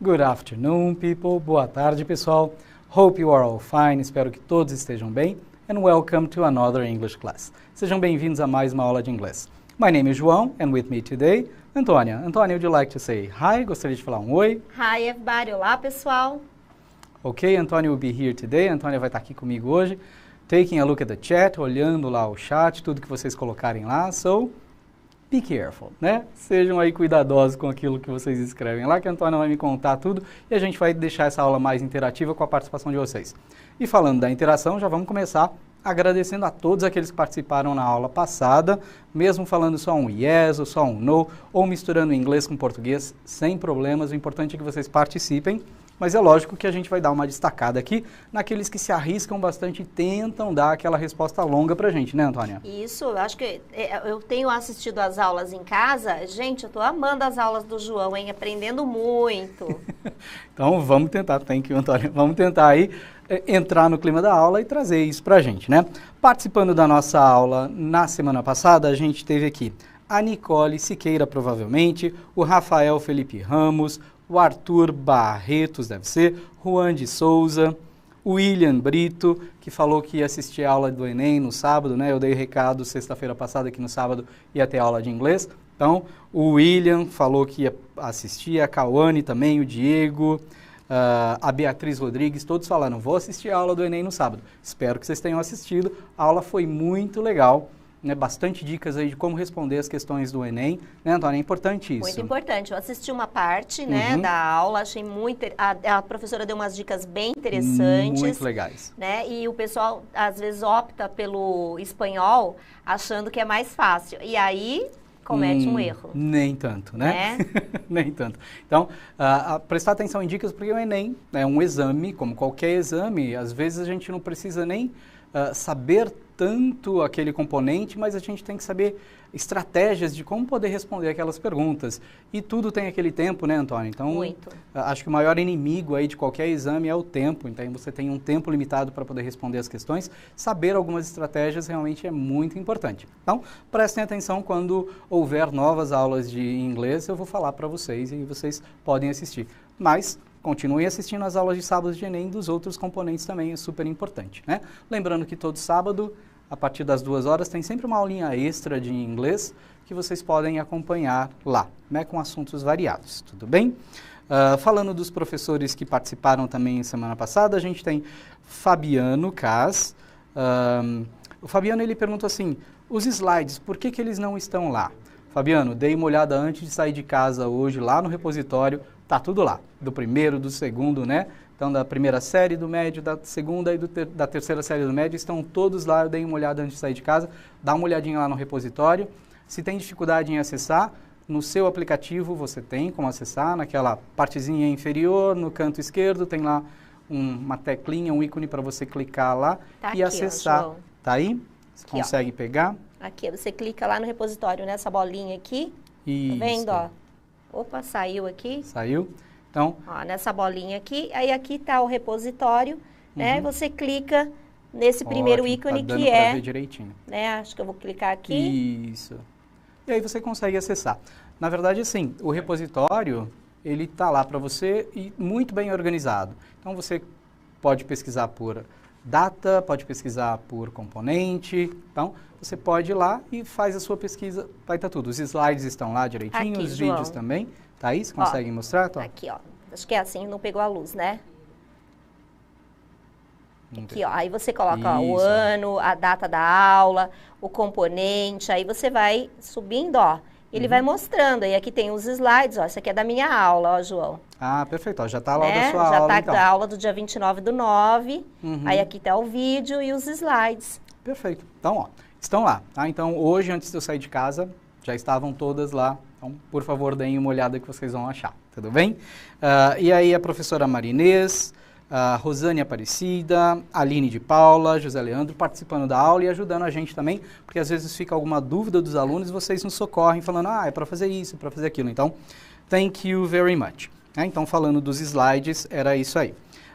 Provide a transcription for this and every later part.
Good afternoon, people. Boa tarde, pessoal. Hope you are all fine. Espero que todos estejam bem. And welcome to another English class. Sejam bem-vindos a mais uma aula de inglês. My name is João, and with me today, Antônia. Antônia, would you like to say hi? Gostaria de falar um oi? Hi, everybody. Olá, pessoal. Ok, Antônia will be here today. Antônia vai estar aqui comigo hoje. Taking a look at the chat, olhando lá o chat, tudo que vocês colocarem lá. So, be careful, né? Sejam aí cuidadosos com aquilo que vocês escrevem lá, que a Antônia vai me contar tudo e a gente vai deixar essa aula mais interativa com a participação de vocês. E falando da interação, já vamos começar agradecendo a todos aqueles que participaram na aula passada, mesmo falando só um yes ou só um no, ou misturando inglês com português, sem problemas. O importante é que vocês participem. Mas é lógico que a gente vai dar uma destacada aqui naqueles que se arriscam bastante e tentam dar aquela resposta longa pra gente, né, Antônia? Isso, eu acho que eu tenho assistido as aulas em casa. Gente, eu tô amando as aulas do João, hein? Aprendendo muito. Então, vamos tentar, thank you, Antônia. Vamos tentar aí entrar no clima da aula e trazer isso pra gente, né? Participando da nossa aula na semana passada, a gente teve aqui a Nicole Siqueira, provavelmente, o Rafael Felipe Ramos, o Arthur Barretos, deve ser, Juan de Souza, o William Brito, que falou que ia assistir a aula do Enem no sábado, né? Eu dei recado sexta-feira passada que no sábado ia ter aula de inglês. Então, o William falou que ia assistir, a Cauane também, o Diego, a Beatriz Rodrigues, todos falaram, vou assistir a aula do Enem no sábado. Espero que vocês tenham assistido. A aula foi muito legal. Né, bastante dicas aí de como responder as questões do Enem, né, Antônia? É importante isso. Muito importante. Eu assisti uma parte, né, da aula, achei muito... A professora deu umas dicas bem interessantes. Muito legais. Né, e o pessoal, às vezes, opta pelo espanhol, achando que é mais fácil. E aí, comete um erro. Nem tanto, né? Nem tanto. Então, prestar atenção em dicas, porque o Enem é um exame, como qualquer exame, às vezes a gente não precisa nem saber tanto aquele componente, mas a gente tem que saber estratégias de como poder responder aquelas perguntas. E tudo tem aquele tempo, né, Antônia? Então, acho que o maior inimigo aí de qualquer exame é o tempo. Então, você tem um tempo limitado para poder responder as questões. Saber algumas estratégias realmente é muito importante. Então, prestem atenção quando houver novas aulas de inglês, eu vou falar para vocês e vocês podem assistir. Mas continuem assistindo as aulas de sábado de Enem dos outros componentes também, é super importante, né? Lembrando que todo sábado, a partir das 2 horas, tem sempre uma aulinha extra de inglês que vocês podem acompanhar lá, né, com assuntos variados, tudo bem? Falando dos professores que participaram também semana passada, a gente tem Fabiano Cas. O Fabiano, ele perguntou assim, os slides, por que eles não estão lá? Fabiano, dei uma olhada antes de sair de casa hoje, lá no repositório, tá tudo lá, do primeiro, do segundo, né? Então, da primeira série do médio, da segunda e da terceira série do médio, estão todos lá, eu dei uma olhada antes de sair de casa, dá uma olhadinha lá no repositório. Se tem dificuldade em acessar, no seu aplicativo você tem como acessar, naquela partezinha inferior, no canto esquerdo, tem lá uma teclinha, um ícone para você clicar lá e acessar. Ó, tá aí? Você aqui, consegue pegar? Aqui, você clica lá no repositório, nessa bolinha aqui. Isso. Tá vendo, ó? Opa, saiu aqui. Saiu? Então, ó, nessa bolinha aqui, aí aqui está o repositório, né? Você clica nesse primeiro ícone tá que pra é, ver direitinho. né? Acho que eu vou clicar aqui. Isso. E aí você consegue acessar. Na verdade, assim, o repositório, ele tá lá para você e muito bem organizado. Então, você pode pesquisar por data, pode pesquisar por componente. Então, você pode ir lá e faz a sua pesquisa, vai estar tudo. Os slides estão lá direitinho, aqui, os João. vídeos também. Tá aí? Você consegue mostrar? Tá. Aqui, ó. Acho que é assim, não pegou a luz, né? Aqui, ó. Aí você coloca ó, o ano, a data da aula, o componente, aí você vai subindo, ó. Ele vai mostrando. E aqui tem os slides, ó. Isso aqui é da minha aula, ó, João. Ah, perfeito. Ó, já tá lá né? da sua já aula, tá então. da aula do dia 29/9. Aí aqui tá o vídeo e os slides. Perfeito. Então, ó, estão lá, tá? Então, hoje, antes de eu sair de casa, já estavam todas lá. Então, por favor, deem uma olhada que vocês vão achar, tudo bem? E aí, a professora Marinês, a Rosane Aparecida, Aline de Paula, José Leandro, participando da aula e ajudando a gente também, porque às vezes fica alguma dúvida dos alunos e vocês nos socorrem falando, é para fazer isso, é para fazer aquilo. Então, thank you very much. Então, falando dos slides, era isso aí.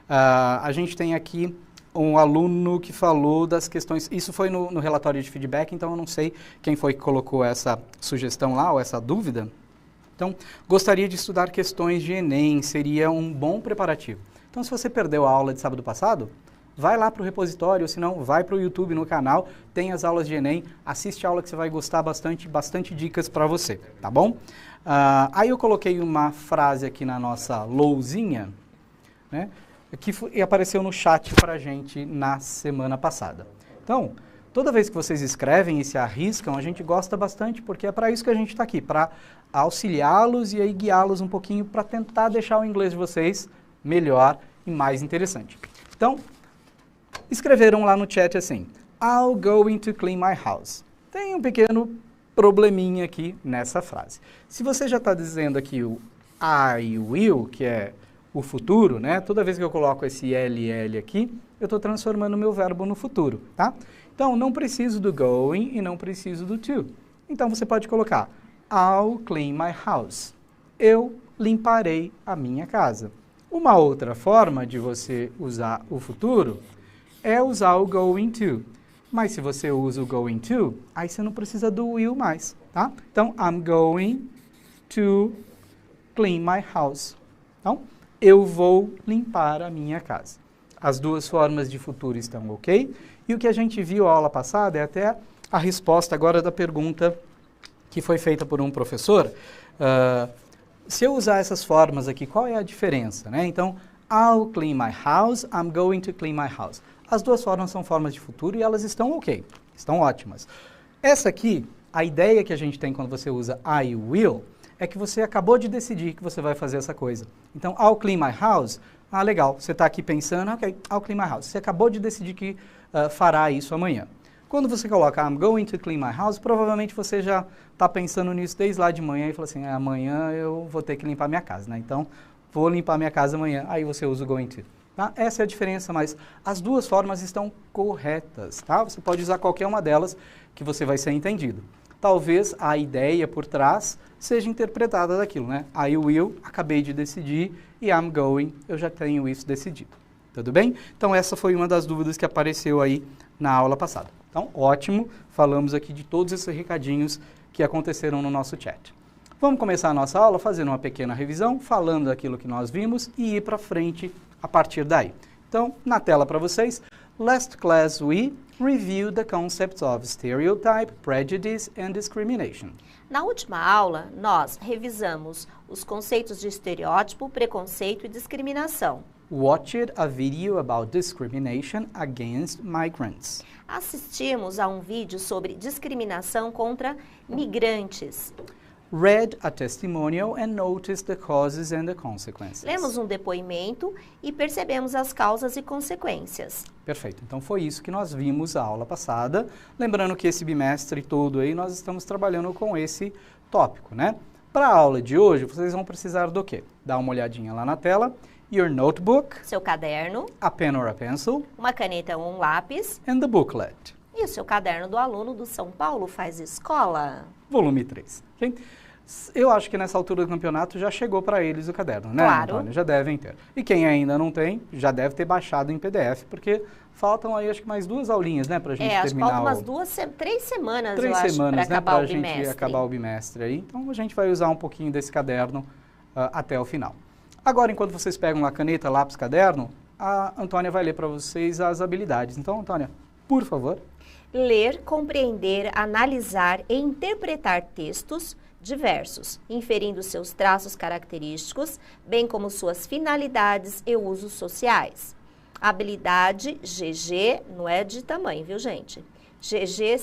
A gente tem aqui um aluno que falou das questões, isso foi no relatório de feedback, então eu não sei quem foi que colocou essa sugestão lá, ou essa dúvida, Então, gostaria de estudar questões de Enem, seria um bom preparativo. Então, se você perdeu a aula de sábado passado, vai lá para o repositório, ou se não, vai para o YouTube no canal, tem as aulas de Enem, assiste a aula que você vai gostar bastante dicas para você, tá bom? Aí eu coloquei uma frase aqui na nossa lousinha, né, que apareceu no chat para a gente na semana passada. Então, toda vez que vocês escrevem e se arriscam, a gente gosta bastante, porque é para isso que a gente está aqui, para auxiliá-los e aí guiá-los um pouquinho para tentar deixar o inglês de vocês melhor e mais interessante. Então, escreveram lá no chat assim, I'll going to clean my house. Tem um pequeno probleminha aqui nessa frase. Se você já está dizendo aqui o I will, que é o futuro, né? Toda vez que eu coloco esse LL aqui, eu estou transformando o meu verbo no futuro, tá? Então, não preciso do going e não preciso do to. Então, você pode colocar I'll clean my house. Eu limparei a minha casa. Uma outra forma de você usar o futuro é usar o going to. Mas se você usa o going to, aí você não precisa do will mais, tá? Então, I'm going to clean my house. Então, eu vou limpar a minha casa. As duas formas de futuro estão ok? E o que a gente viu na aula passada é até a resposta agora da pergunta que foi feita por um professor. Se eu usar essas formas aqui, qual é a diferença, né? Então, I'll clean my house, I'm going to clean my house. As duas formas são formas de futuro e elas estão ok, estão ótimas. Essa aqui, a ideia que a gente tem quando você usa I will, é que você acabou de decidir que você vai fazer essa coisa. Então, I'll clean my house, legal, você está aqui pensando, ok, I'll clean my house. Você acabou de decidir que fará isso amanhã. Quando você coloca I'm going to clean my house, provavelmente você já está pensando nisso desde lá de manhã e fala assim, amanhã eu vou ter que limpar minha casa, né? Então, vou limpar minha casa amanhã, aí você usa o going to. Tá? Essa é a diferença, mas as duas formas estão corretas, tá? Você pode usar qualquer uma delas que você vai ser entendido. Talvez a ideia por trás seja interpretada daquilo, né? I will, acabei de decidir, e I'm going, eu já tenho isso decidido. Tudo bem? Então, essa foi uma das dúvidas que apareceu aí na aula passada. Então, ótimo, falamos aqui de todos esses recadinhos que aconteceram no nosso chat. Vamos começar a nossa aula fazendo uma pequena revisão, falando daquilo que nós vimos e ir para frente a partir daí. Então, na tela para vocês, last class we reviewed the concepts of stereotype, prejudice and discrimination. Na última aula, nós revisamos os conceitos de estereótipo, preconceito e discriminação. Watched a video about discrimination against migrants. Assistimos a um vídeo sobre discriminação contra migrantes. Read a testimonial and noticed the causes and the consequences. Lemos um depoimento e percebemos as causas e consequências. Perfeito. Então foi isso que nós vimos na aula passada. Lembrando que esse bimestre todo aí nós estamos trabalhando com esse tópico, né? Para a aula de hoje, vocês vão precisar do quê? Dá uma olhadinha lá na tela. Your notebook. Seu caderno. A pen or a pencil. Uma caneta ou um lápis. And the booklet. E o seu caderno do aluno do São Paulo Faz Escola. Volume 3. Okay? Eu acho que nessa altura do campeonato já chegou para eles o caderno, né, claro. Antônia? Já devem ter. E quem ainda não tem, já deve ter baixado em PDF, porque faltam aí acho que mais 2 aulinhas, né, para a gente terminar. Acho que faltam umas 3 semanas, 3 eu acho, semanas, para né, acabar o gente bimestre. acabar o bimestre aí. Então a gente vai usar um pouquinho desse caderno até o final. Agora, enquanto vocês pegam a caneta, lápis, caderno, a Antônia vai ler para vocês as habilidades. Então, Antônia, por favor. Ler, compreender, analisar e interpretar textos diversos, inferindo seus traços característicos, bem como suas finalidades e usos sociais. Habilidade GG, não é de tamanho, viu, gente? GG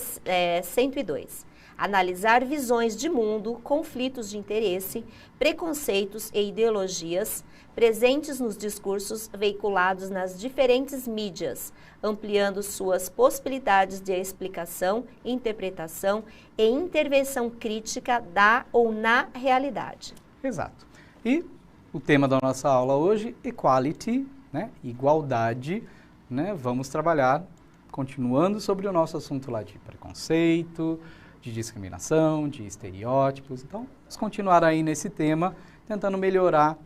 102. Analisar visões de mundo, conflitos de interesse, preconceitos e ideologias presentes nos discursos veiculados nas diferentes mídias, ampliando suas possibilidades de explicação, interpretação e intervenção crítica da ou na realidade. Exato. E o tema da nossa aula hoje, equality, né? Igualdade, né? Vamos trabalhar, continuando sobre o nosso assunto lá de preconceito, de discriminação, de estereótipos. Então, vamos continuar aí nesse tema, tentando melhorar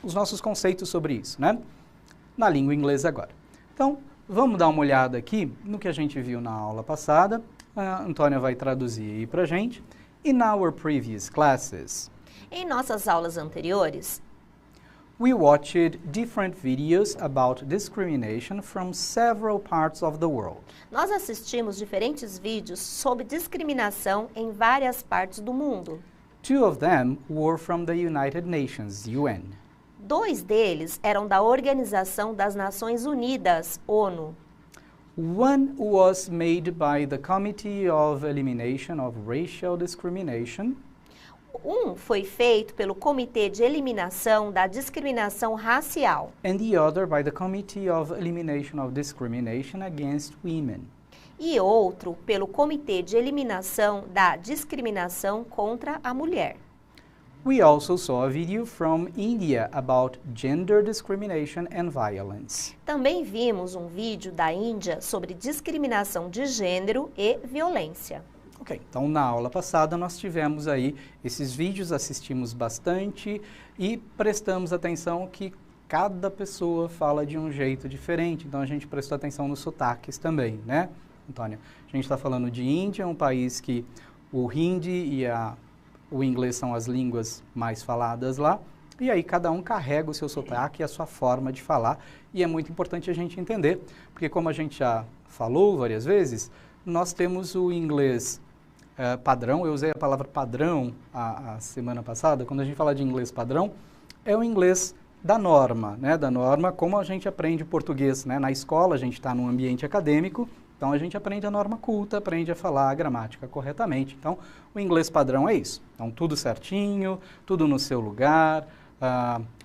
os nossos conceitos sobre isso, né? Na língua inglesa agora. Então, vamos dar uma olhada aqui no que a gente viu na aula passada. A Antônia vai traduzir aí pra gente. In our previous classes, em nossas aulas anteriores, we watched different videos about discrimination from several parts of the world. nós assistimos diferentes vídeos sobre discriminação em várias partes do mundo. 2 of them were from the United Nations, UN. 2 deles eram da Organização das Nações Unidas, ONU. One was made by the Committee of Elimination of Racial Discrimination. Um foi feito pelo Comitê de Eliminação da Discriminação Racial. And the other by the Committee of Elimination of Discrimination Against Women. E outro pelo Comitê de Eliminação da Discriminação contra a Mulher. We also saw a video from India about gender discrimination and violence. Também vimos um vídeo da Índia sobre discriminação de gênero e violência. Ok, então na aula passada nós tivemos aí esses vídeos, assistimos bastante e prestamos atenção que cada pessoa fala de um jeito diferente, então a gente prestou atenção nos sotaques também, né, Antônia? A gente está falando de Índia, um país que o hindi e o inglês são as línguas mais faladas lá, e aí cada um carrega o seu sotaque e a sua forma de falar, e é muito importante a gente entender, porque como a gente já falou várias vezes, nós temos o inglês padrão, eu usei a palavra padrão a semana passada, quando a gente fala de inglês padrão, é o inglês da norma, né, da norma como a gente aprende o português, né, na escola a gente está num ambiente acadêmico, então a gente aprende a norma culta, aprende a falar a gramática corretamente, então o inglês padrão é isso, então tudo certinho, tudo no seu lugar,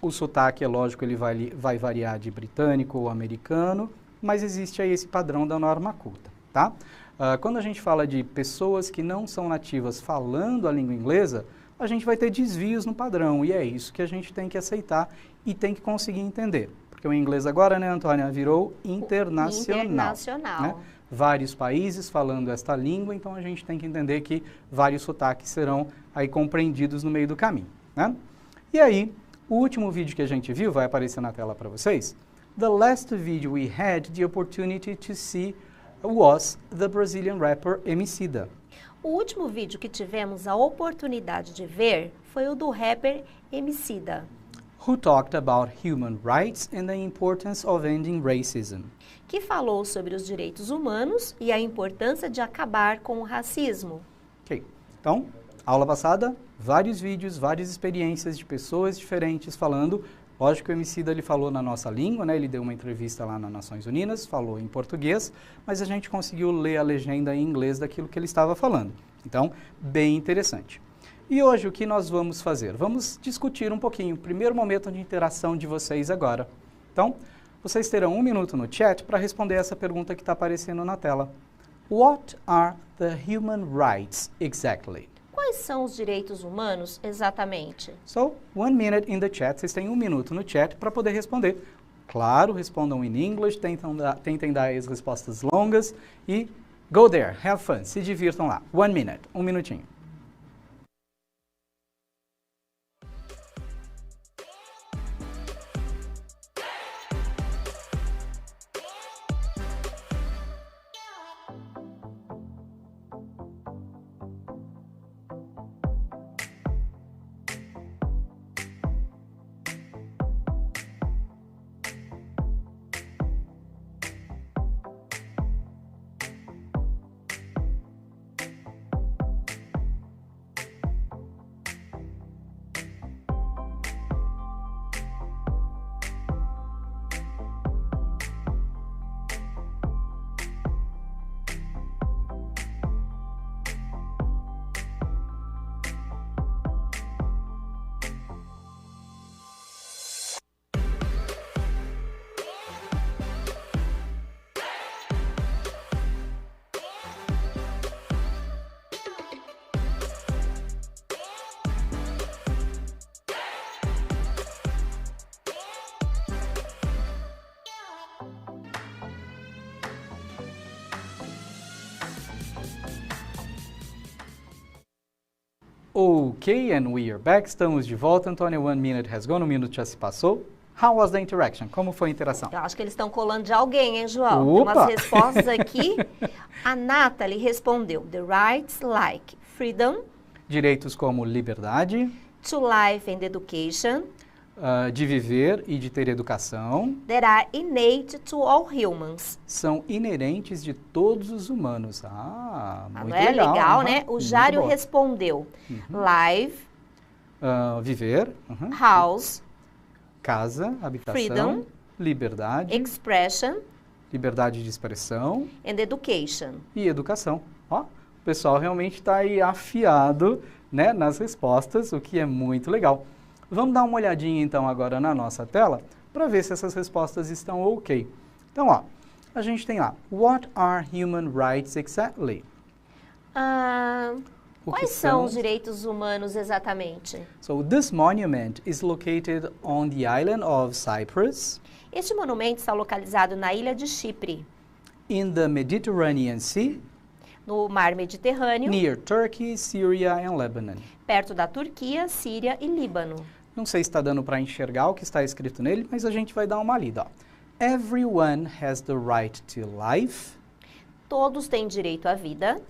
o sotaque é lógico, ele vai variar de britânico ou americano, mas existe aí esse padrão da norma culta, tá? Quando a gente fala de pessoas que não são nativas falando a língua inglesa, a gente vai ter desvios no padrão, e é isso que a gente tem que aceitar e tem que conseguir entender. Porque o inglês agora, né, Antônia, virou internacional. Internacional. Né? Vários países falando esta língua, então a gente tem que entender que vários sotaques serão aí compreendidos no meio do caminho, né? E aí, o último vídeo que a gente viu, vai aparecer na tela para vocês. The last video we had the opportunity to see was the Brazilian rapper Emicida. O último vídeo que tivemos a oportunidade de ver foi o do rapper Emicida, Who talked about human rights and the importance of ending racism. que falou sobre os direitos humanos e a importância de acabar com o racismo. Ok, então, aula passada, vários vídeos, várias experiências de pessoas diferentes falando. Lógico que o Emicida ele falou na nossa língua, né? Ele deu uma entrevista lá nas Nações Unidas, falou em português, mas a gente conseguiu ler a legenda em inglês daquilo que ele estava falando. Então, bem interessante. E hoje o que nós vamos fazer? Vamos discutir um pouquinho, o primeiro momento de interação de vocês agora. Então, vocês terão 1 minuto no chat para responder essa pergunta que está aparecendo na tela. What are the human rights exactly? Quais são os direitos humanos exatamente? So, 1 minute in the chat. Vocês têm 1 minuto no chat para poder responder. Claro, respondam in English, tentem dar as respostas longas e go there, have fun, se divirtam lá. 1 minute, 1 minutinho. Ok, and we are back. Estamos de volta, Antônia. 1 minute has gone. 1 minuto já se passou. How was the interaction? Como foi a interação? Eu acho que eles estão colando de alguém, hein, João? Opa! Tem umas respostas aqui. A Nathalie respondeu, the rights like freedom, Direitos como liberdade, to life and education, de viver e de ter educação, that are innate to all humans. são inerentes de todos os humanos. Muito Não é legal. legal, né? O Jário respondeu, life, viver, house, casa, habitação, freedom, liberdade, expression, liberdade de expressão and education. e educação. Ó, o pessoal realmente está aí afiado, né, nas respostas, o que é muito legal. Vamos dar uma olhadinha então agora na nossa tela para ver se essas respostas estão ok. Então, ó, a gente tem lá, what are human rights exactly? Quais são os direitos humanos exatamente? So, this monument is located on the island of Cyprus, Este monumento está localizado na ilha de Chipre, in the Mediterranean Sea, no mar Mediterrâneo, near Turkey, Syria and Lebanon. perto da Turquia, Síria e Líbano. Não sei se está dando para enxergar o que está escrito nele, mas a gente vai dar uma lida. Ó. Everyone has the right to life, Todos têm direito à vida,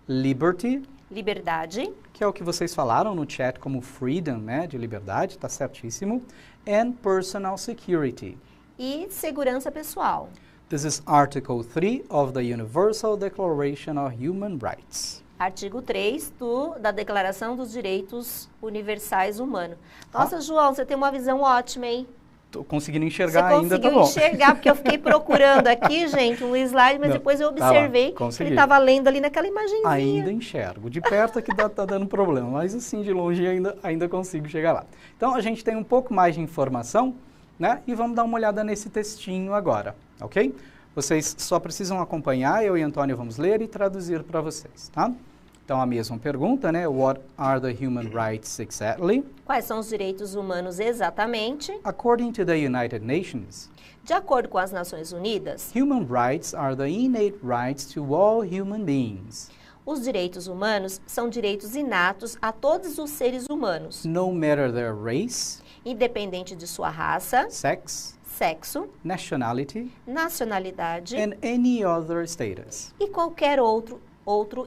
liberty, liberdade, que é o que vocês falaram no chat como freedom, né, de liberdade, tá certíssimo, and personal security. e segurança pessoal. This is Article 3 of the Universal Declaration of Human Rights. Artigo 3 da Declaração dos Direitos Universais Humanos. Nossa, João, você tem uma visão ótima, hein? Tô conseguindo enxergar Você ainda, tá conseguiu bom. enxergar, porque eu fiquei procurando aqui, gente, um slide, mas Não, depois eu tá lá, observei que consegui. ele estava lendo ali naquela imagenzinha. Ainda enxergo. De perto é que tá dando problema, mas assim, de longe ainda consigo chegar lá. Então, a gente tem um pouco mais de informação, né? E vamos dar uma olhada nesse textinho agora, ok? Vocês só precisam acompanhar, eu e Antônio vamos ler e traduzir para vocês, tá? Então, a mesma pergunta, né? What are the human rights exactly? Quais são os direitos humanos exatamente? According to the United Nations, De acordo com as Nações Unidas, human rights are the innate rights to all human beings, os direitos humanos são direitos inatos a todos os seres humanos, no matter their race, independente de sua raça, sex, sexo, nationality, nacionalidade and any other status. e qualquer outro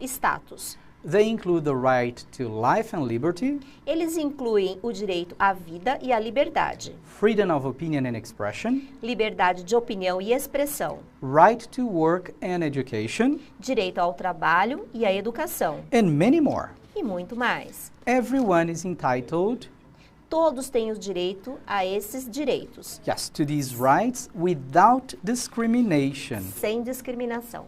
status. They include the right to life and liberty, Eles incluem o direito à vida e à liberdade, freedom of opinion and expression, liberdade de opinião e expressão, right to work and education, direito ao trabalho e à educação, and many more. e muito mais. Everyone is entitled, Todos têm o direito a esses direitos, yes, to these rights without discrimination. sem discriminação.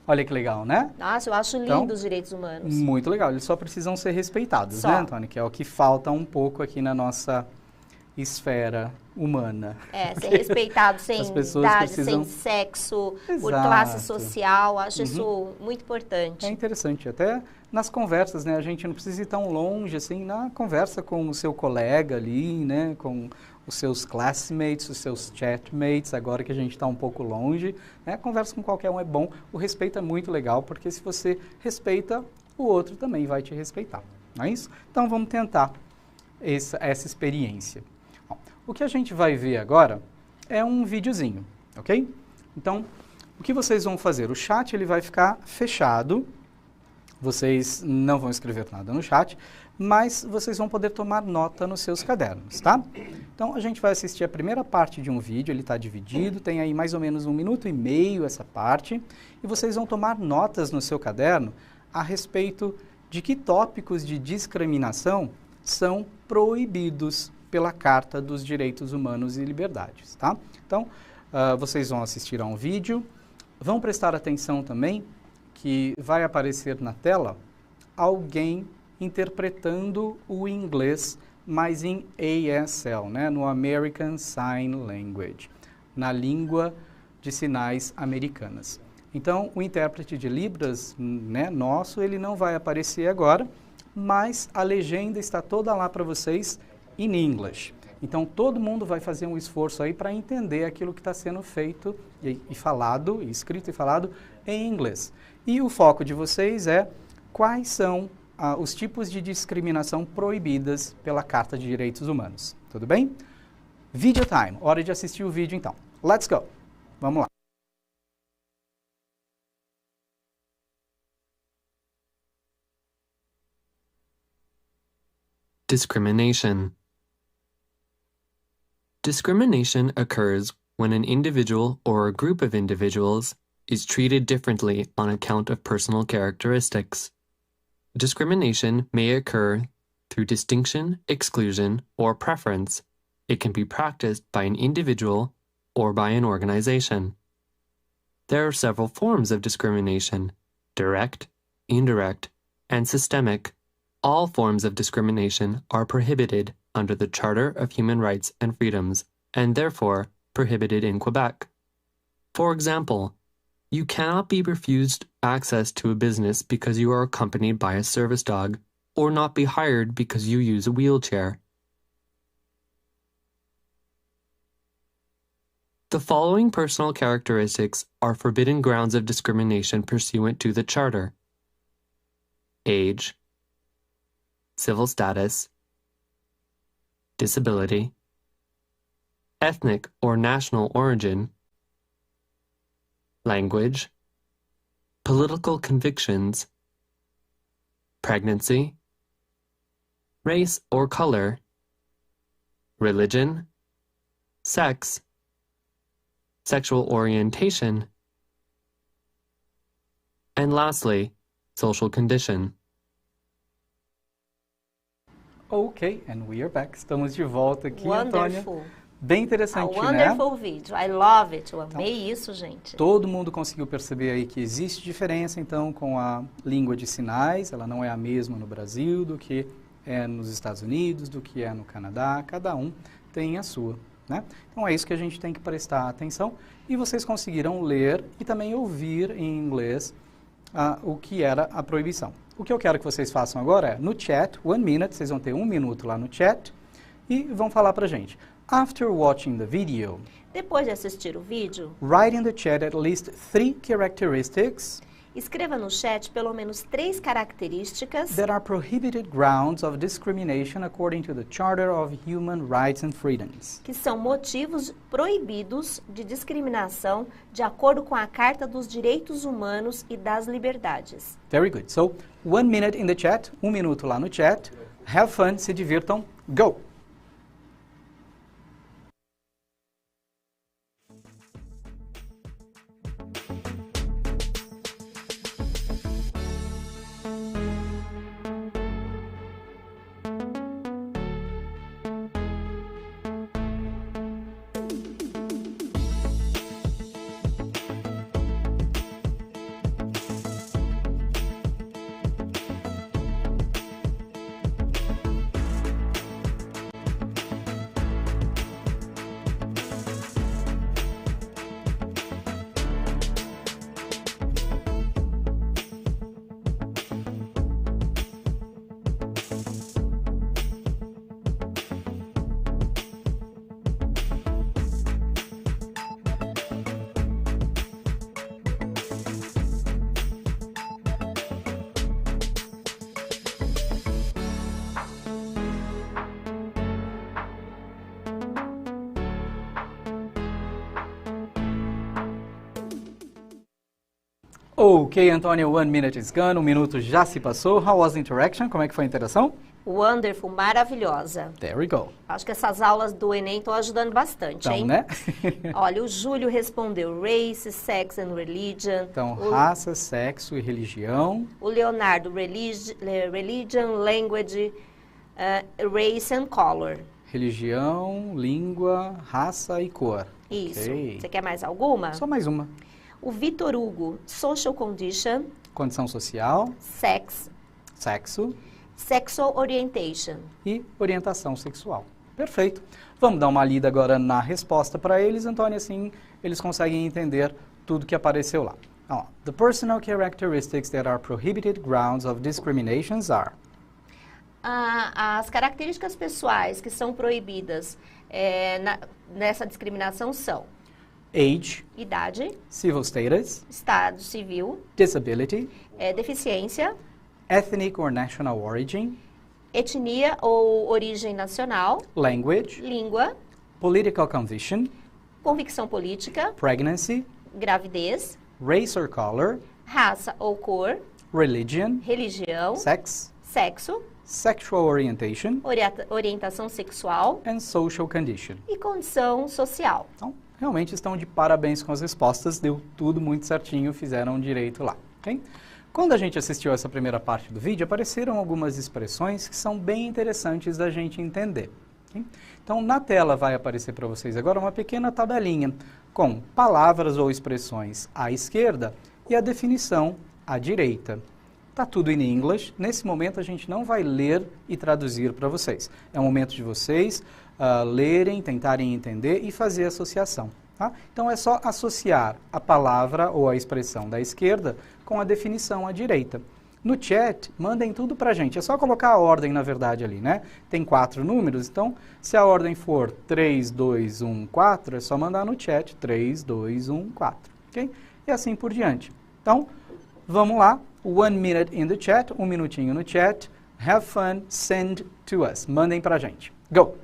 Olha que legal, né? Nossa, eu acho lindo Então, os direitos humanos. Muito legal. Eles só precisam ser respeitados, Só. né, Antônio? Que é o que falta um pouco aqui na nossa esfera humana. Ser respeitado sem As pessoas idade, precisam- sem sexo, por Exato. classe social. Acho isso muito importante. É interessante, até nas conversas, né? A gente não precisa ir tão longe, assim, na conversa com o seu colega ali, né? Com os seus classmates, os seus chatmates, agora que a gente está um pouco longe, né? Conversa com qualquer um é bom. O respeito é muito legal, porque se você respeita, o outro também vai te respeitar, não é isso? Então, vamos tentar essa experiência. Bom, o que a gente vai ver agora é um videozinho, ok? Então, o que vocês vão fazer? O chat ele vai ficar fechado. Vocês não vão escrever nada no chat, mas vocês vão poder tomar nota nos seus cadernos, tá? Então, a gente vai assistir a primeira parte de um vídeo, ele está dividido, tem aí mais ou menos 1 minuto e meio essa parte, e vocês vão tomar notas no seu caderno a respeito de que tópicos de discriminação são proibidos pela Carta dos Direitos Humanos e Liberdades, tá? Então, vocês vão assistir a um vídeo, vão prestar atenção também que vai aparecer na tela alguém interpretando o inglês, mas em ASL, né, no American Sign Language, na língua de sinais americanas. Então, o intérprete de Libras, né, nosso, ele não vai aparecer agora, mas a legenda está toda lá para vocês in English. Então, todo mundo vai fazer um esforço aí para entender aquilo que está sendo feito e falado, escrito e falado em inglês. E o foco de vocês é quais são os tipos de discriminação proibidas pela Carta de Direitos Humanos. Tudo bem? Video time. Hora de assistir o vídeo, então. Let's go. Vamos lá. Discrimination. Discrimination occurs when an individual or a group of individuals is treated differently on account of personal characteristics. Discrimination may occur through distinction, exclusion, or preference. It can be practiced by an individual or by an organization. There are several forms of discrimination: direct, indirect, and systemic. All forms of discrimination are prohibited under the Charter of Human Rights and Freedoms, and therefore prohibited in Quebec. For example, you cannot be refused access to a business because you are accompanied by a service dog, or not be hired because you use a wheelchair. The following personal characteristics are forbidden grounds of discrimination pursuant to the Charter: age, civil status, disability, ethnic or national origin, language, political convictions, pregnancy, race or color, religion, sex, sexual orientation, and lastly, social condition. Ok, and we are back. Estamos de volta aqui, Wonderful. Antônia. Bem interessante, A né? wonderful vídeo. I love it. Eu amei isso, gente. Todo mundo conseguiu perceber aí que existe diferença, então, com a língua de sinais. Ela não é a mesma no Brasil do que é nos Estados Unidos, do que é no Canadá. Cada um tem a sua, né? Então, é isso que a gente tem que prestar atenção. E vocês conseguiram ler e também ouvir em inglês o que era a proibição. O que eu quero que vocês façam agora é, no chat, 1 minute, vocês vão ter 1 minuto lá no chat, e vão falar pra gente. After watching the video, Depois de assistir o vídeo, write in the chat at least 3 characteristics escreva no chat pelo menos 3 características that are prohibited grounds of discrimination according to the Charter of Human Rights and Freedoms. que são motivos proibidos de discriminação de acordo com a Carta dos Direitos Humanos e das Liberdades. Very good. So, 1 minute in the chat, 1 minuto lá no chat. Have fun, se divirtam. Go! Ok, Antônia, 1 minute is gone, 1 minuto já se passou. How was the interaction? Como é que foi a interação? Wonderful, maravilhosa. There we go. Acho que essas aulas do Enem estão ajudando bastante, Então, hein? né? Olha, o Júlio respondeu race, sex and religion. Então, raça, sexo e religião. O Leonardo, religion, language, race and color. Religião, língua, raça e cor. Isso. Ok. Você quer mais alguma? Só mais uma. O Vitor Hugo, social condition, Condição social, sex, sexo sexual orientation. e orientação sexual. Perfeito. Vamos dar uma lida agora na resposta para eles, Antônia, assim eles conseguem entender tudo que apareceu lá. Ó, the personal characteristics that are prohibited grounds of discriminations are. As características pessoais que são proibidas nessa discriminação são Age, idade, civil status, estado civil, disability, deficiência, ethnic or national origin, etnia ou origem nacional, language, língua, political conviction, convicção política, pregnancy, gravidez, race or color, raça ou cor, religion, religião, sex, sexo, sexual orientation, orientação sexual and social condition. e condição social. Então, realmente estão de parabéns com as respostas, deu tudo muito certinho, fizeram direito lá, ok? Quando a gente assistiu essa primeira parte do vídeo, apareceram algumas expressões que são bem interessantes da gente entender. Okay? Então, na tela vai aparecer para vocês agora uma pequena tabelinha com palavras ou expressões à esquerda e a definição à direita. Está tudo em inglês. Nesse momento, a gente não vai ler e traduzir para vocês. É o momento de vocês lerem, tentarem entender e fazer associação. Tá? Então, é só associar a palavra ou a expressão da esquerda com a definição à direita. No chat, mandem tudo pra gente. É só colocar a ordem, na verdade, ali, né? Tem 4 números, então, se a ordem for 3, 2, 1, 4, é só mandar no chat 3, 2, 1, 4, ok? E assim por diante. Então, vamos lá. 1 minute in the chat, 1 minutinho no chat. Have fun, send to us. Mandem pra gente. Go!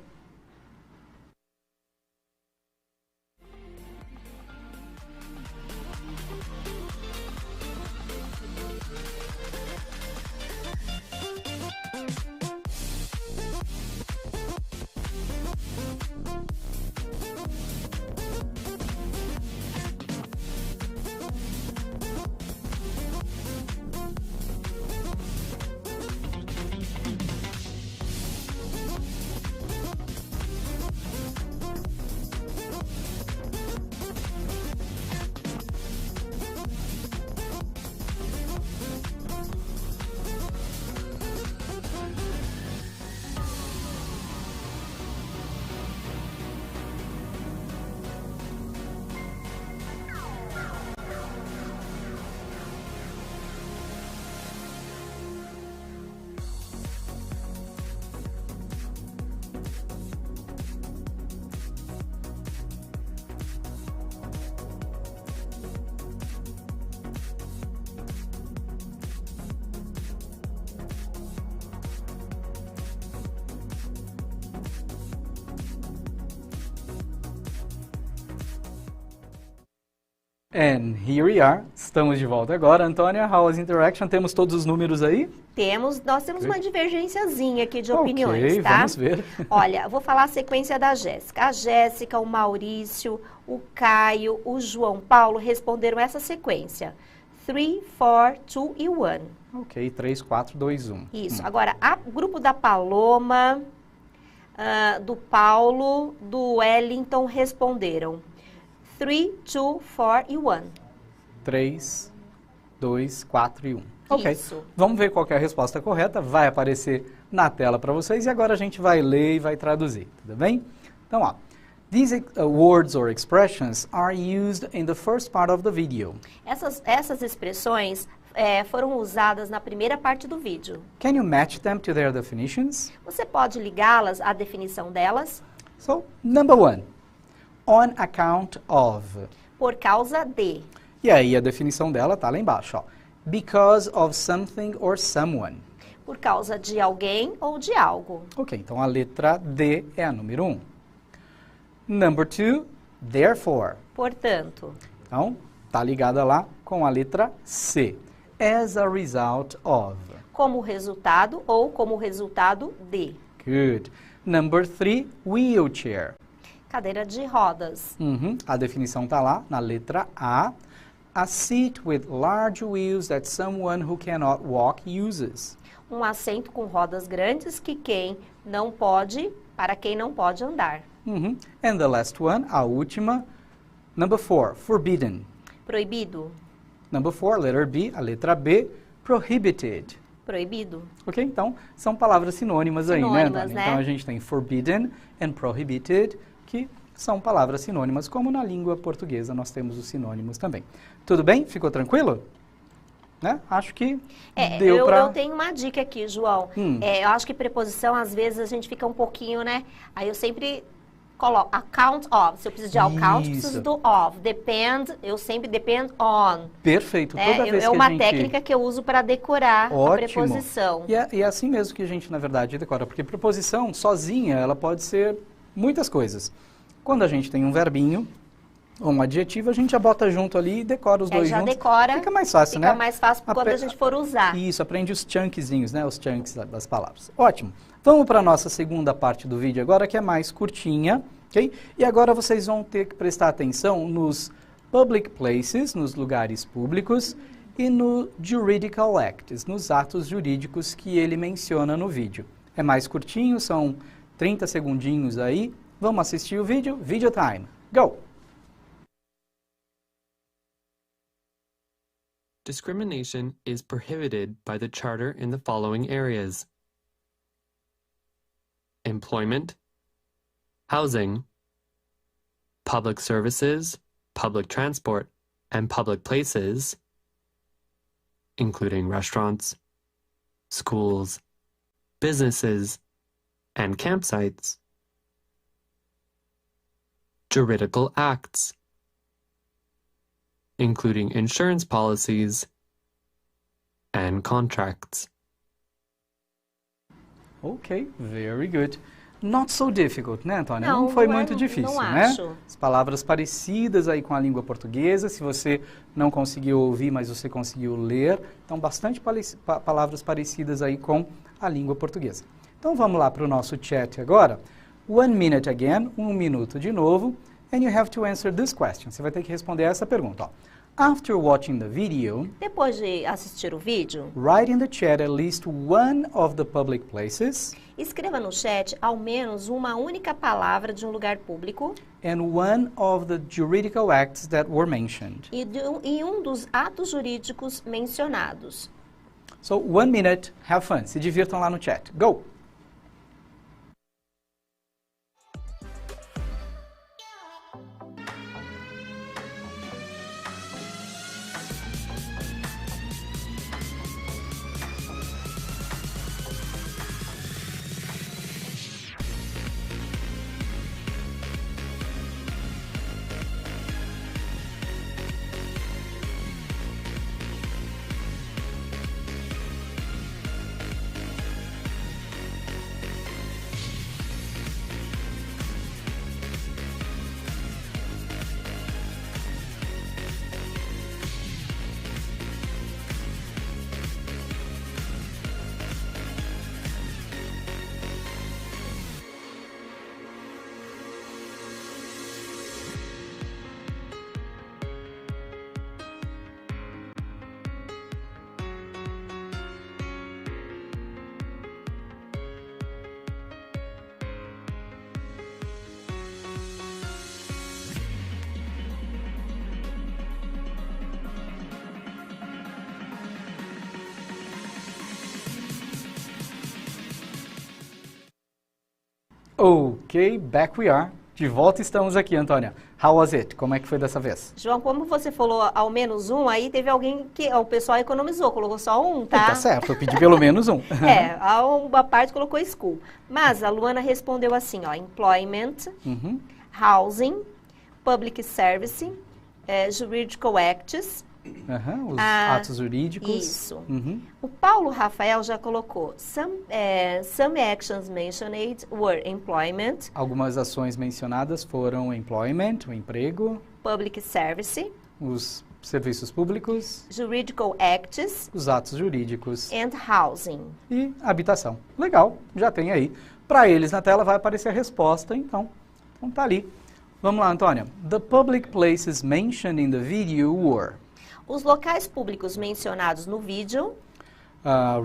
And here we are. Estamos de volta agora. Antônia, how was interaction? Temos todos os números aí? Nós temos uma divergênciazinha aqui de opiniões, tá? Vamos ver. Olha, vou falar a sequência da Jéssica. A Jéssica, o Maurício, o Caio, o João Paulo responderam essa sequência. 3, 4, 2 e 1. Ok, 3, 4, 2, 1. Isso. Agora, o grupo da Paloma, do Paulo, do Wellington responderam 3, 2, 4 e 1. 3, 2, 4 e 1. Ok. Isso. Vamos ver qual que é a resposta correta. Vai aparecer na tela para vocês e agora a gente vai ler e vai traduzir, tudo bem? Então, ó. These words or expressions are used in the first part of the video. Essas expressões foram usadas na primeira parte do vídeo. Can you match them to their definitions? Você pode ligá-las à definição delas? So, number 1. On account of. Por causa de. E aí a definição dela tá lá embaixo, ó. Because of something or someone. Por causa de alguém ou de algo. Ok, então a letra D é a número 1. Number 2, therefore. Portanto. Então, tá ligada lá com a letra C. As a result of. Como resultado ou como resultado de. Good. Number 3, wheelchair. Cadeira de rodas. A definição tá lá na letra A. A seat with large wheels that someone who cannot walk uses. Um assento com rodas grandes para quem não pode andar. And the last one, a última, number 4, forbidden. Proibido. Number 4, letter B, a letra B, prohibited. Proibido. Ok, então são palavras sinônimas aí, né, Antônia? né? Então a gente tem forbidden and prohibited, que são palavras sinônimas, como na língua portuguesa nós temos os sinônimos também. Tudo bem? Ficou tranquilo? Né? Acho que deu pra... Eu tenho uma dica aqui, João. Eu acho que preposição, às vezes, a gente fica um pouquinho, né? Aí eu sempre coloco account of. Se eu preciso de account, preciso do of. Depend, eu sempre depend on. Perfeito. Toda vez é uma técnica que eu uso para decorar a preposição. E é assim mesmo que a gente, na verdade, decora. Porque preposição, sozinha, ela pode ser muitas coisas. Quando a gente tem um verbinho, ou um adjetivo, a gente já bota junto ali e decora os dois já juntos. Decora, fica mais fácil, né? Fica mais fácil quando a gente for usar. Isso, aprende os chunkzinhos, né? Os chunks das palavras. Ótimo. Vamos para a nossa segunda parte do vídeo agora, que é mais curtinha, ok? E agora vocês vão ter que prestar atenção nos public places, nos lugares públicos, e no juridical acts, nos atos jurídicos que ele menciona no vídeo. É mais curtinho, são 30 segundinhos aí. Vamos assistir o vídeo? Video time. Go! Discrimination is prohibited by the Charter in the following areas: employment, housing, public services, public transport, and public places, including restaurants, schools, businesses, and campsites. Juridical acts, including insurance policies and contracts. Ok, very good. Not so difficult, né, Antônia? Não foi não muito difícil, né? Acho. As palavras parecidas aí com a língua portuguesa, se você não conseguiu ouvir, mas você conseguiu ler, então bastante palavras parecidas aí com a língua portuguesa. Então vamos lá para o nosso chat agora. 1 minute again, 1 minuto de novo, and you have to answer this question. Você vai ter que responder essa pergunta, ó. After watching the video, depois de assistir o vídeo, write in the chat at least one of the public places, escreva no chat ao menos uma única palavra de um lugar público and one of the juridical acts that were mentioned. e um dos atos jurídicos mencionados. So, 1 minute, have fun. Se divirtam lá no chat. Go! Ok, back we are. De volta estamos aqui, Antônia. How was it? Como é que foi dessa vez? João, como você falou ao menos um, aí teve alguém que o pessoal economizou, colocou só um, tá? Tá certo, eu pedi pelo menos um. Uma parte colocou school. Mas a Luana respondeu assim, ó, employment, housing, public service, juridical acts. Os atos jurídicos. Isso. O Paulo Rafael já colocou some actions mentioned were employment. Algumas ações mencionadas foram employment, o emprego. Public service. Os serviços públicos. Juridical acts. Os atos jurídicos. And housing. E habitação. Legal, já tem aí. Para eles na tela vai aparecer a resposta, então tá ali. Vamos lá, Antônia. The public places mentioned in the video were... Os locais públicos mencionados no vídeo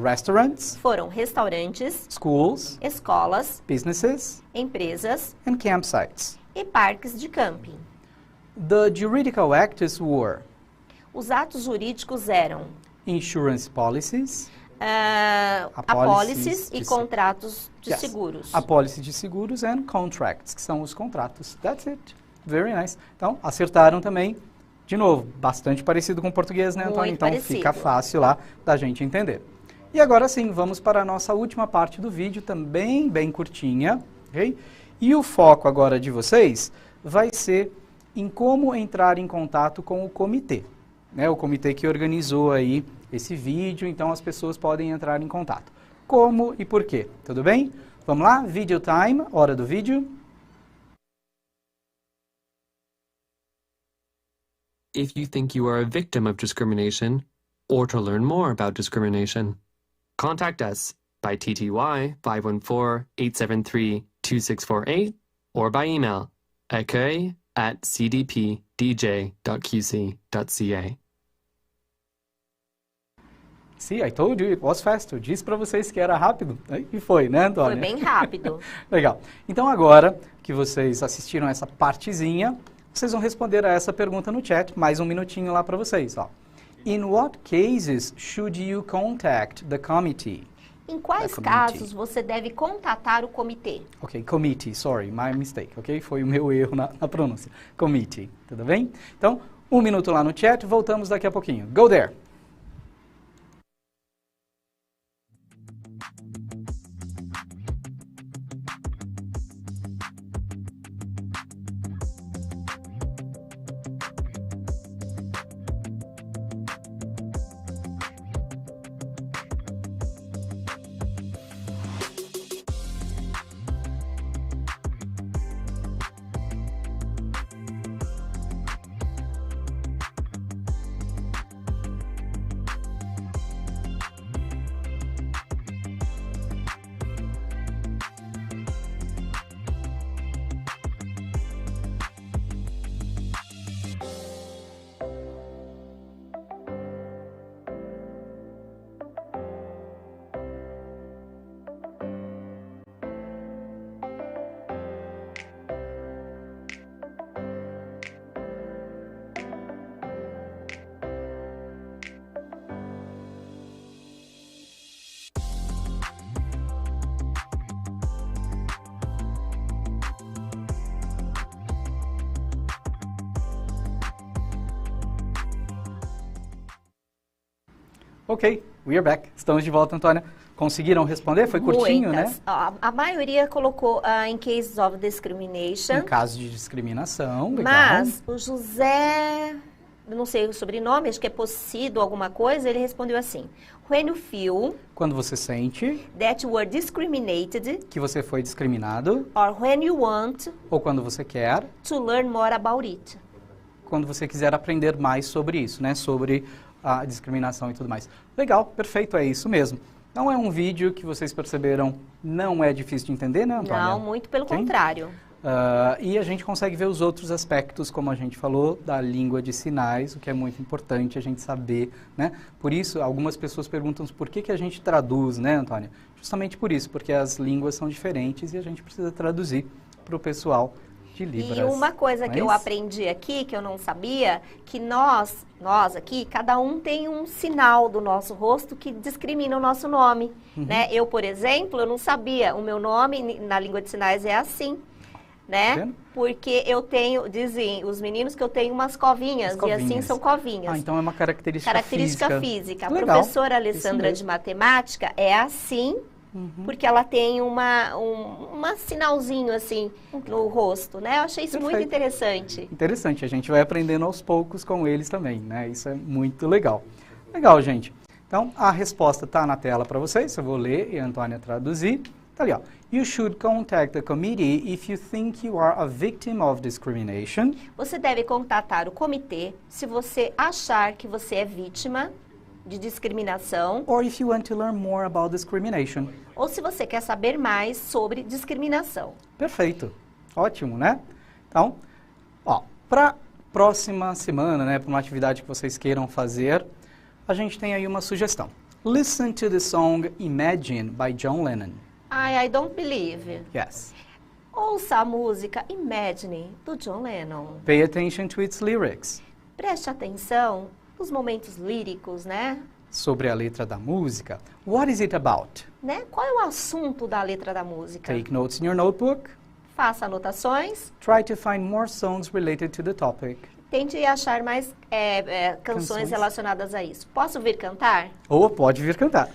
restaurants, foram restaurantes, schools, escolas, businesses, empresas and campsites. E parques de camping. The juridical acts were... Os atos jurídicos eram... Insurance policies, apólices e contratos de seguros. Apólice de seguros and contracts, que são os contratos. That's it. Very nice. Então, acertaram também. De novo, bastante parecido com o português, né, Antônio? Então, fica fácil lá da gente entender. E agora sim, vamos para a nossa última parte do vídeo, também bem curtinha, ok? E o foco agora de vocês vai ser em como entrar em contato com o comitê, né? O comitê que organizou aí esse vídeo, então as pessoas podem entrar em contato. Como e por quê, tudo bem? Vamos lá? Video time, hora do vídeo. if you think you are a victim of discrimination or to learn more about discrimination. Contact us by TTY 514-873-2648 or by email accueil@cdpdj.qc.ca. See, I told you it was fast. Eu disse para vocês que era rápido. E foi, né, Antônia? Foi bem rápido. Legal. Então agora que vocês assistiram essa partezinha, vocês vão responder a essa pergunta no chat. Mais um minutinho lá para vocês. Ó. In what cases should you contact the committee? Em quais casos você deve contatar o comitê? Ok, committee, sorry, my mistake, ok? Foi o meu erro na pronúncia. Committee, tudo bem? Então, um minuto lá no chat, voltamos daqui a pouquinho. Go there! Ok, we are back. Estamos de volta, Antônia. Conseguiram responder? Foi curtinho, Muitas. né? A maioria colocou in cases of discrimination. Em caso de discriminação, legal. Mas o José, não sei o sobrenome, acho que é Possido alguma coisa, ele respondeu assim: When you feel Quando você sente that you were discriminated, que você foi discriminado, or when you want ou quando você quer, to learn more about it. quando você quiser aprender mais sobre isso, né? Sobre a discriminação e tudo mais. Legal, perfeito, é isso mesmo. Não é um vídeo que vocês perceberam, não é difícil de entender, né, Antônia? Não, muito pelo Ok? contrário. E a gente consegue ver os outros aspectos, como a gente falou, da língua de sinais, o que é muito importante a gente saber, né? Por isso, algumas pessoas perguntam por que a gente traduz, né, Antônia? Justamente por isso, porque as línguas são diferentes e a gente precisa traduzir para o pessoal de Libras. E uma coisa que eu Mas- aprendi aqui, que eu não sabia, que nós aqui, cada um tem um sinal do nosso rosto que discrimina o nosso nome, né? Eu, por exemplo, eu não sabia, o meu nome na língua de sinais é assim, né? vendo? Porque eu tenho, dizem os meninos que eu tenho umas covinhas, As covinhas. e assim são covinhas. Ah, então é uma característica Característica física. A Legal. professora Isso Alessandra mesmo. de matemática é assim, porque ela tem uma sinalzinho assim no rosto, né? Eu achei isso muito Perfeito. interessante. Interessante, a gente vai aprendendo aos poucos com eles também, né? Isso é muito legal. Legal, gente. Então, a resposta está na tela para vocês, eu vou ler e a Antônia traduzir. Tá ali, ó. You should contact the committee if you think you are a victim of discrimination. Você deve contatar o comitê se você achar que você é vítima de discriminação Or if you want to learn more about discrimination. ou se você quer saber mais sobre discriminação. Perfeito. Ótimo, né? Então, ó, para próxima semana, né, para uma atividade que vocês queiram fazer, a gente tem aí uma sugestão. Listen to the song Imagine by John Lennon. I don't believe. Yes. Ouça a música Imagine, do John Lennon. Pay attention to its lyrics. Preste atenção nos momentos líricos, né? Sobre a letra da música. What is it about? Né? Qual é o assunto da letra da música? Take notes in your notebook. Faça anotações. Try to find more songs related to the topic. Tente achar mais canções relacionadas a isso. Posso vir cantar? Ou pode vir cantar.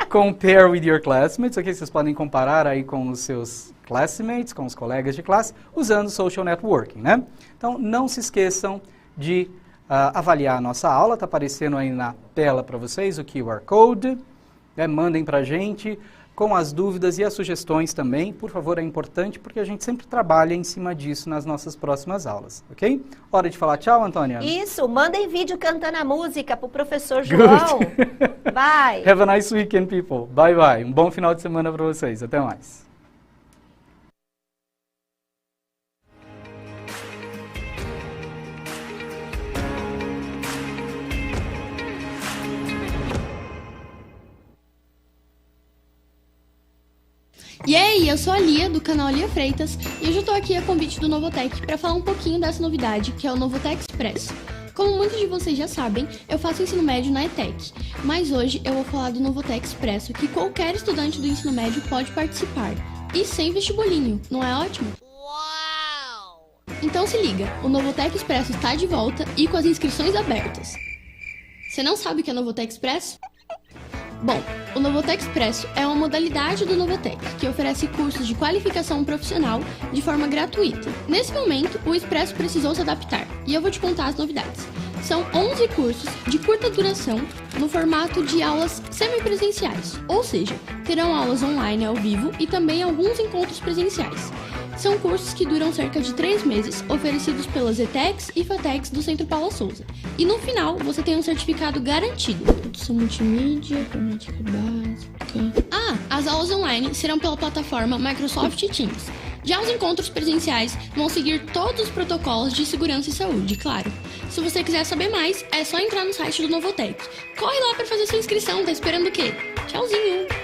Compare with your classmates, ok? Vocês podem comparar aí com os seus classmates, com os colegas de classe, usando social networking, né? Então, não se esqueçam de avaliar a nossa aula, está aparecendo aí na tela para vocês o QR Code, né? Mandem para a gente com as dúvidas e as sugestões também. Por favor, é importante porque a gente sempre trabalha em cima disso nas nossas próximas aulas, ok? Hora de falar tchau, Antônia? Isso, mandem vídeo cantando a música pro professor João. Bye! Have a nice weekend, people. Bye, bye. Um bom final de semana para vocês. Até mais. E aí, eu sou a Lia, do canal Lia Freitas, e hoje eu tô aqui a convite do Novotec para falar um pouquinho dessa novidade, que é o Novotec Expresso. Como muitos de vocês já sabem, eu faço ensino médio na ETEC, mas hoje eu vou falar do Novotec Expresso, que qualquer estudante do ensino médio pode participar, e sem vestibulinho, não é ótimo? Uau! Então se liga, o Novotec Expresso está de volta e com as inscrições abertas. Você não sabe o que é Novotec Expresso? Bom, o Novotec Expresso é uma modalidade do Novotec, que oferece cursos de qualificação profissional de forma gratuita. Nesse momento, o Expresso precisou se adaptar, e eu vou te contar as novidades. São 11 cursos de curta duração no formato de aulas semipresenciais, ou seja, terão aulas online ao vivo e também alguns encontros presenciais. São cursos que duram cerca de 3 meses, oferecidos pelas ETECs e FATECs do Centro Paula Souza. E no final, você tem um certificado garantido. Produção multimídia, informática básica... as aulas online serão pela plataforma Microsoft Teams. Já os encontros presenciais vão seguir todos os protocolos de segurança e saúde, claro. Se você quiser saber mais, é só entrar no site do Novotec. Corre lá para fazer sua inscrição, tá esperando o quê? Tchauzinho!